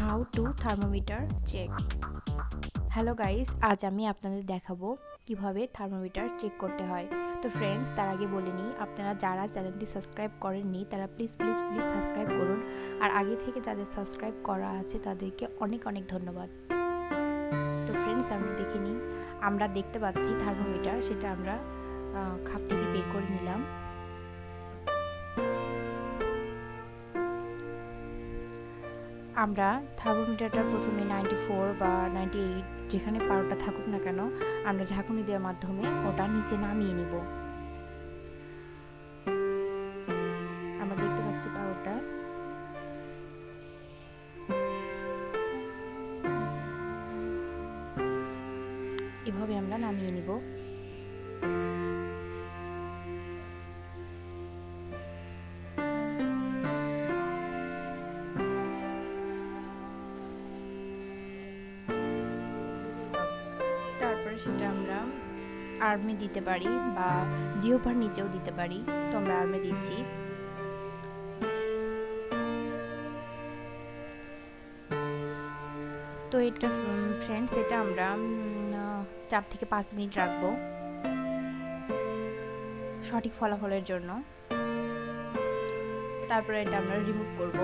How to thermometer check. Hello guys, আজ আমি আপনাদের দেখাবো কিভাবে থার্মোমিটার চেক করতে হয়। তো ফ্রেন্ডস, তার আগে বলে নিই, আপনারা যারা চ্যানেলটি সাবস্ক্রাইব করেননি তারা প্লিজ সাবস্ক্রাইব করুন। আর আগে থেকে যাদের সাবস্ক্রাইব করা আছে তাদেরকে অনেক অনেক ধন্যবাদ। তো ফ্রেন্ডস, আমরা দেখে নিই। আমরা দেখতে পাচ্ছি থার্মোমিটার, সেটা আমরা খাপ থেকে বের করে নিলাম। আমরা থার্মোমিটারটা প্রথমে 94 বা 98 যেখানে পারোটা থাকুক না কেন, আমরা ঝাঁকুনি দেওয়ার মাধ্যমে ওটা নিচে নামিয়ে নিব। আমরা দেখতে পাচ্ছি পারোটা এভাবে আমরা নামিয়ে নিব। তারপরে সেটা আমরা আর্মে দিতে পারি বা জিওভার নিচেও দিতে পারি। তো আমরা আর্মে দিচ্ছি। তো এটা ফ্রেন্ডস, এটা আমরা 4 থেকে 5 মিনিট রাখবো সঠিক ফলাফলের জন্য। তারপরে এটা আমরা রিমুভ করব।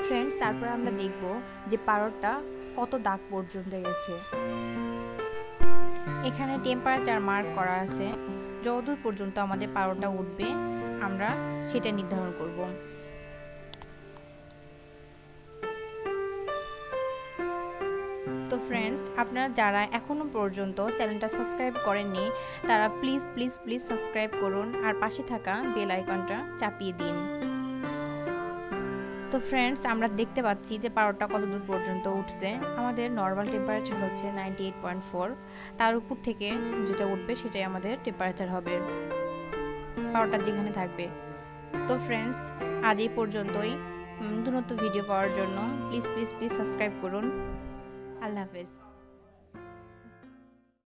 ফ্রেন্ডস, তারপর আমরা দেখব যে পারোটা কত দাগ পর্যন্ত গেছে। এখানে টেম্পারেচার মার্ক করা আছে, যতদূর পর্যন্ত আমাদের পারোটা উঠবে আমরা সেটা নির্ধারণ করব। তো ফ্রেন্ডস, আপনারা যারা এখনো পর্যন্ত চ্যানেলটা সাবস্ক্রাইব করেননি তারা প্লিজ সাবস্ক্রাইব করুন আর পাশে থাকা বেল আইকনটা চাপিয়ে দিন। তো ফ্রেন্ডস, আমরা দেখতে পাচ্ছি যে পারোটা কতদূর পর্যন্ত উঠছে। আমাদের নর্মাল টেম্পারেচার হচ্ছে 98.4, তার উপর থেকে যেটা উঠবে সেটাই আমাদের টেম্পারেচার হবে, পারোটা যেখানে থাকবে। তো ফ্রেন্ডস, আজ এই পর্যন্তই। নতুন ভিডিও পাওয়ার জন্য প্লিজ সাবস্ক্রাইব করুন। আল্লাহ হাফেজ।